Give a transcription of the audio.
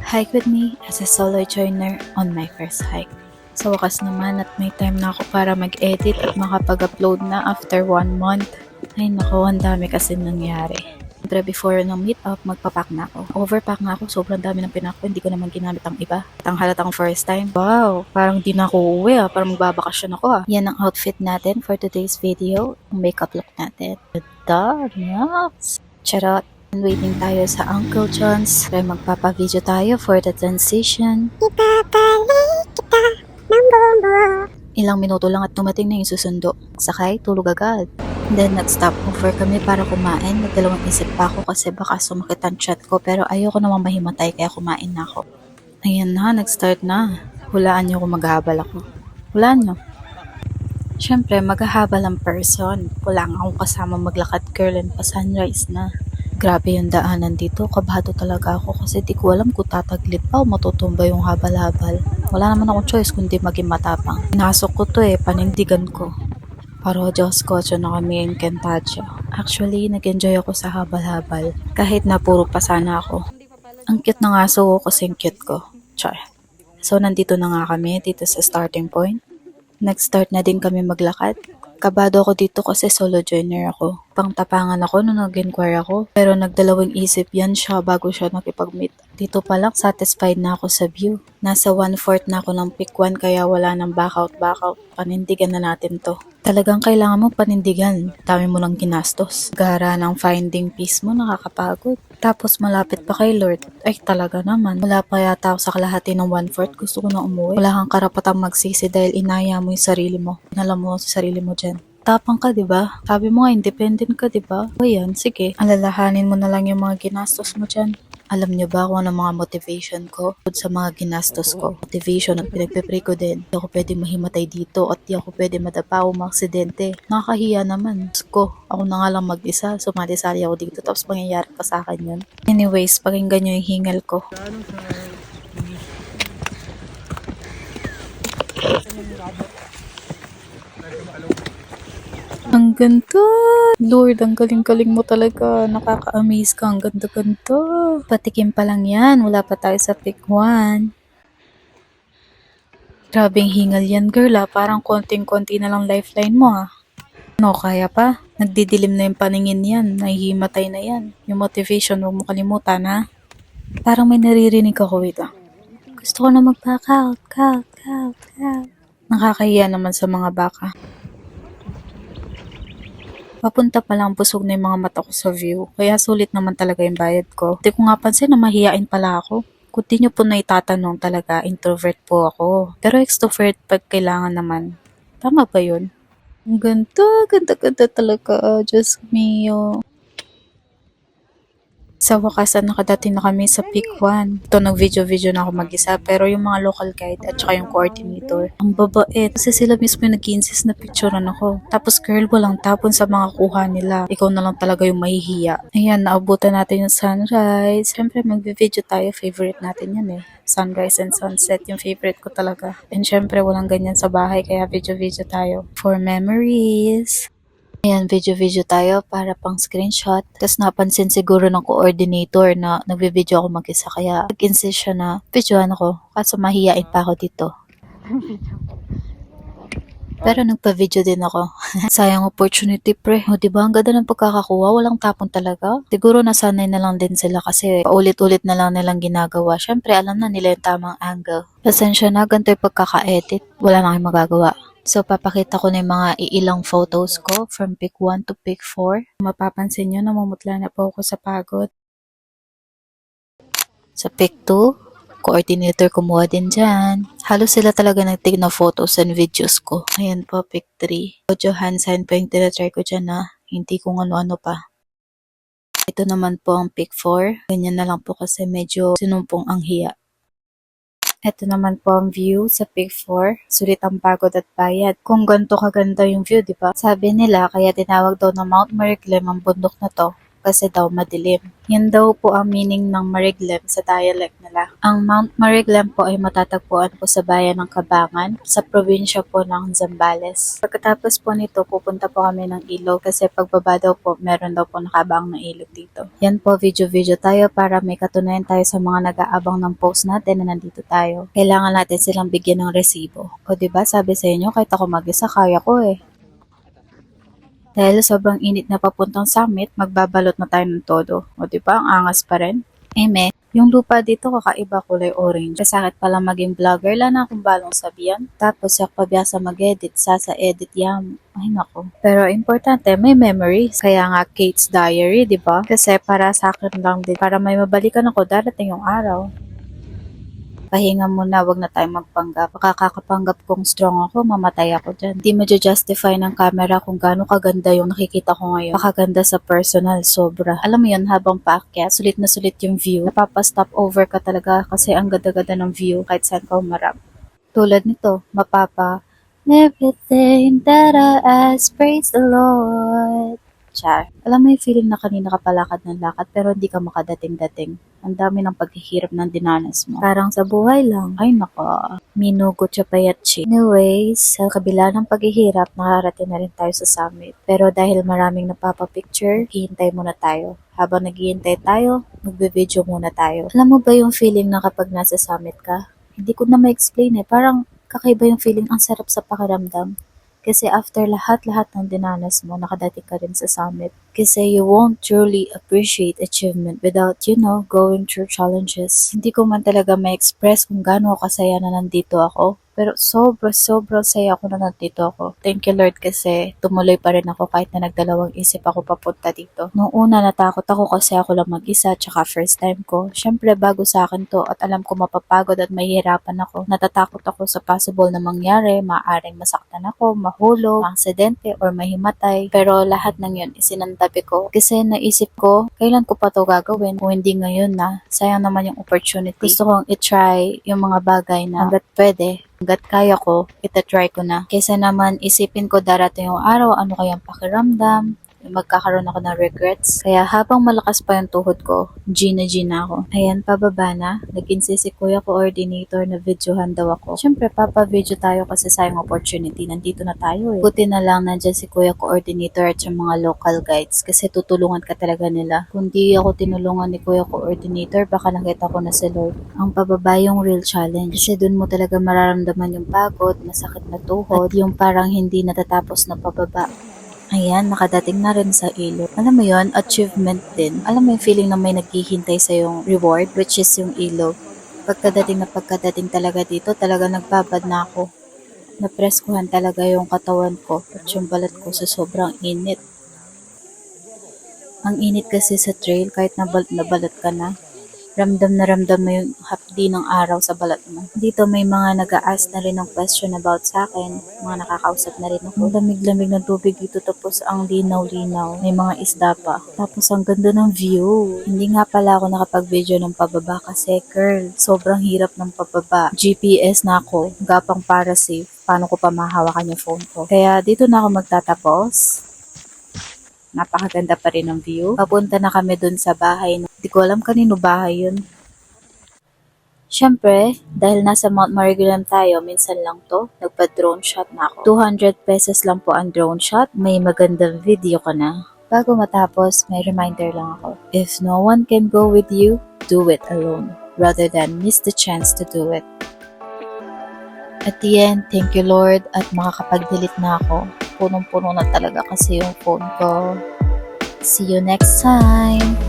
Hike with me as a solo joiner on my first hike. Sa wakas naman at may time na ako para mag-edit at makapag-upload na after 1 month. Ay nako, ang dami kasi nangyari. Siyempre before ng meetup, magpapack na ako. Overpack na ako, sobrang dami ng pinak ko, hindi ko naman ginamit ang iba. At ang halatang first time, wow, parang di na ako uuwi parang magbabakasyon ako Yan ang outfit natin for today's video, ang makeup look natin. Ganda, yes! Charot! Waiting tayo sa Uncle John's. Kaya magpapa-video tayo for the transition. Ipapalik kita ng bombo. Ilang minuto lang at tumating na yung susundo. Sakay, tulog agad. Then nag-stop over kami para kumain. Nagdalawang isip pa ako kasi baka sumakit ang chat ko pero ayoko namang mahimatay kaya kumain na ako. Ayan na, nag-start na. Hulaan niyo kung maghahabal ako. Hulaan niyo. Siyempre, maghahabal ang person. Wala nga akong kasama maglakad girl and pa sunrise na. Grabe yung daanan dito, kabado talaga ako kasi di ko alam kung tataglit pa o matutumba yung habal-habal. Wala naman akong choice kundi maging matapang. Pinasok ko to panindigan ko. Paro Diyos ko, na kami Encantadja. Actually, nag-enjoy ako sa habal-habal. Kahit na puro pa sana ako. Ang cute ng aso ko kasi cute ko. Char. So, nandito na nga kami dito sa starting point. Nag-start na din kami maglakad. Kabado ako dito kasi solo joiner ako. Pangtapangan ako nung nag-inquire ako. Pero nagdalawang isip yan siya bago siya nakipag-meet. Dito pa lang satisfied na ako sa view. Nasa 1/4 na ako ng pick 1 kaya wala nang backout. Panindigan na natin to. Talagang kailangan mo panindigan. Dami mo lang ginastos. Gara ng finding peace mo nakakapagod. Tapos malapit pa kay Lord. Ay talaga naman. Wala pa yata ako sa kalahati ng 1/4. Gusto ko na umuwi. Wala kang karapatang magsisi dahil inaya mo yung sarili mo. Inalam mo sa sarili mo dyan. Tapang ka, 'di ba? Sabi mo nga independent ka, 'di ba? O yan, sige. Alalahanin mo na lang yung mga ginastos mo dyan. Alam niyo ba kung ano mga motivation ko sa mga ginastos ko? Motivation at pinagpipray ko din. Di ako pwede mahimatay dito at di ako pwede madapa o maaksidente. Nakakahiya naman. Ako na nga lang mag-isa. Sumali-sali ako dito tapos mangyayari pa sa akin yun. Anyways, pakinggan niyo yung hingal ko. Ang ganda! Lord, ang galing-galing mo talaga. Nakaka-amaze ka. Ang ganda-ganda. Patikim pa lang yan. Wala pa tayo sa pick 1. Grabing hingal yan, girl Parang konting-konti na lang lifeline mo No, kaya pa? Nagdidilim na yung paningin yan. Nahihimatay na yan. Yung motivation, huwag mo kalimutan Parang may naririnig ako, wait Gusto ko na mag-back out. Nakakahiya naman sa mga baka. Papunta pa lang busog na yung mga mata ko sa view, kaya sulit naman talaga yung bayad ko. Di ko nga pansin na mahihain pala ako. Kung di nyo po na itatanong talaga, introvert po ako. Pero extrovert pag kailangan naman. Tama ba yun? Ang ganda talaga. Diyos mio. Sa wakas nakadating na kami sa pick 1. Ito nag-video na ako mag-isa pero yung mga local guide at saka yung coordinator, ang babait. Kasi sila mismo yung nag-insist na picturean ako. Tapos girl, walang tapon sa mga kuha nila. Ikaw na lang talaga yung mahihiya. Ayan, naabutan natin yung sunrise. Siyempre mag-video tayo. Favorite natin yan Sunrise and sunset, yung favorite ko talaga. And syempre walang ganyan sa bahay kaya video tayo. For memories. Ayan, video tayo para pang screenshot. Tapos napansin siguro ng coordinator na nagbe-video ako mag-isa. Kaya nag-insist siya na videoan ako. Kaso mahihain pa ako dito. Pero nagpa-video din ako. Sayang opportunity pre. O diba, ang ganda ng pagkakakuha. Walang tapon talaga. Siguro nasanay na lang din sila kasi paulit-ulit na lang nilang ginagawa. Syempre, alam na nila yung tamang angle. Pasensya na, ganito yung pagkaka-edit. Wala na kayong magagawa. So, papakita ko na yung mga iilang photos ko from pick 1 to pick 4. Mapapansin nyo, namumutla na po ako sa pagod. Sa pick 2, coordinator kumuha din dyan. Halos sila talaga nagtig na photos and videos ko. Ayan po, pick 3. Audio hand sign pa yung tinatry ko dyan hindi kung ano-ano pa. Ito naman po ang pick 4. Ganyan na lang po kasi medyo sinumpong ang hiya. Ito naman po ang view sa pick 4. Sulit ang pagod at bayad. Kung ganito kaganda yung view, di ba? Sabi nila, kaya tinawag daw na Mount Mariklim ang bundok na to. kasi daw madilim. Yan daw po ang meaning ng Mariglem sa dialect nila. Ang Mount Mariglem po ay matatagpuan po sa bayan ng Cabangan, sa probinsya po ng Zambales. Pagkatapos po nito, pupunta po kami ng ilog kasi pagbaba daw po, meron daw po nakabang na ilog dito. Yan po, video-video tayo para may katunayan tayo sa mga nag-aabang ng post natin na nandito tayo. Kailangan natin silang bigyan ng resibo. O diba, sabi sa inyo, kahit ako mag-isa, kaya ko eh. Dahil sobrang init na papuntang summit, magbabalot na tayo ng todo. O diba, ang angas pa rin. Eme, yung lupa dito kakaiba, kulay orange. Kasakit pala maging vlogger, wala na akong balong sabihan. Tapos yak pabiyasa mag-edit, edit yam. Ay nako. Pero importante, may memories. Kaya nga Kate's Diary, diba? Kasi para sa akin lang din, para may mabalikan ako darating yung araw. Pahinga muna, wag na tayo magpanggap. Kakakapanggap kong strong ako, mamatay ako dyan. Hindi ma-justify ng camera kung gaano kaganda yung nakikita ko ngayon. Pakaganda sa personal, sobra. Alam mo yun, habang paakyat, sulit na sulit yung view. Napapa-stop over ka talaga kasi ang ganda-ganda ng view kahit saan ka umarap. Tulad nito, mapapa, everything that I ask, praise the Lord. Char. Alam mo yung feeling na kanina ka palakad ng lakad pero hindi ka makadating-dating. Ang dami ng paghihirap ng dinanas mo. Parang sa buhay lang. Ay nako. Minugot siya payatchi. Anyways, sa kabila ng paghihirap, nakarating na rin tayo sa summit. Pero dahil maraming napapapicture, hihintay muna tayo. Habang naghihintay tayo, magbe-video muna tayo. Alam mo ba yung feeling na kapag nasa summit ka? Hindi ko na ma-explain eh. Parang kakaiba yung feeling, ang sarap sa pakiramdam. Kasi after lahat-lahat ng dinanas mo, nakadating ka rin sa summit. Kasi you won't truly appreciate achievement without, going through challenges. Hindi ko man talaga ma-express kung gaano kasaya na nandito ako. Pero sobrang saya ako na nandito ako. Thank you Lord kasi tumuloy pa rin ako kahit na nagdalawang isip ako papunta dito. Noong una natakot ako kasi ako lang mag-isa tsaka first time ko. Syempre bago sa akin to at alam ko mapapagod at mahihirapan ako. Natatakot ako sa possible na mangyari, maaaring masaktan ako, mahulog, aksidente or mahimatay. Pero lahat ng yun isinantabi ko kasi naisip ko kailan ko pa to gagawin kung hindi ngayon na. Sayang naman yung opportunity. Gusto kong i-try yung mga bagay na hanggat pwede. Hanggat kaya ko, itatry ko na. Kaysa naman isipin ko darating yung araw, ano kayang pakiramdam, magkakaroon ako ng regrets. Kaya habang malakas pa yung tuhod ko, G na ako. Ayan, pababa na. Nag-insist si Kuya Coordinator na videohan daw ako. Siyempre, papa-video tayo kasi sayang opportunity. Nandito na tayo eh. Buti na lang nandyan si Kuya Coordinator at yung mga local guides kasi tutulungan ka talaga nila. Kung di ako tinulungan ni Kuya Coordinator, baka nakita ko na si Lord. Ang pababa yung real challenge. Kasi dun mo talaga mararamdaman yung pagod, masakit na tuhod, at yung parang hindi natatapos na pababa. Ayan, nakadating na rin sa ilog. Alam mo yon, achievement din. Alam mo yung feeling na may naghihintay sa yung reward, which is yung ilog. Pagkadating talaga dito, talaga nagbabad na ako. Napreskuhan talaga yung katawan ko at yung balat ko sa sobrang init. Ang init kasi sa trail, kahit nabalat na balat ka na, ramdam mo yung hapdi ng araw sa balat mo. Dito may mga nag-a-ask na rin ng question about sa akin. Mga nakakausap na rin ako. Ang lamig-lamig ng tubig dito tapos ang linaw-linaw. May mga isda pa. Tapos ang ganda ng view. Hindi nga pala ako nakapag-video ng pababa kasi girl, sobrang hirap ng pababa. GPS na ako. Gapang para safe. Paano ko pa mahawakan yung phone ko? Kaya dito na ako magtatapos. Napakaganda pa rin ng view. Papunta na kami dun sa bahay. Hindi ko alam kanino bahay yun. Siyempre, dahil nasa Mount Mariglem tayo, minsan lang to, nagpa-drone shot na ako. 200 pesos lang po ang drone shot. May magandang video ka na. Bago matapos, may reminder lang ako. If no one can go with you, do it alone. Rather than miss the chance to do it. At the end, thank you Lord at makakapag-delete na ako. Punong-puno na talaga kasi yung phone ko. See you next time!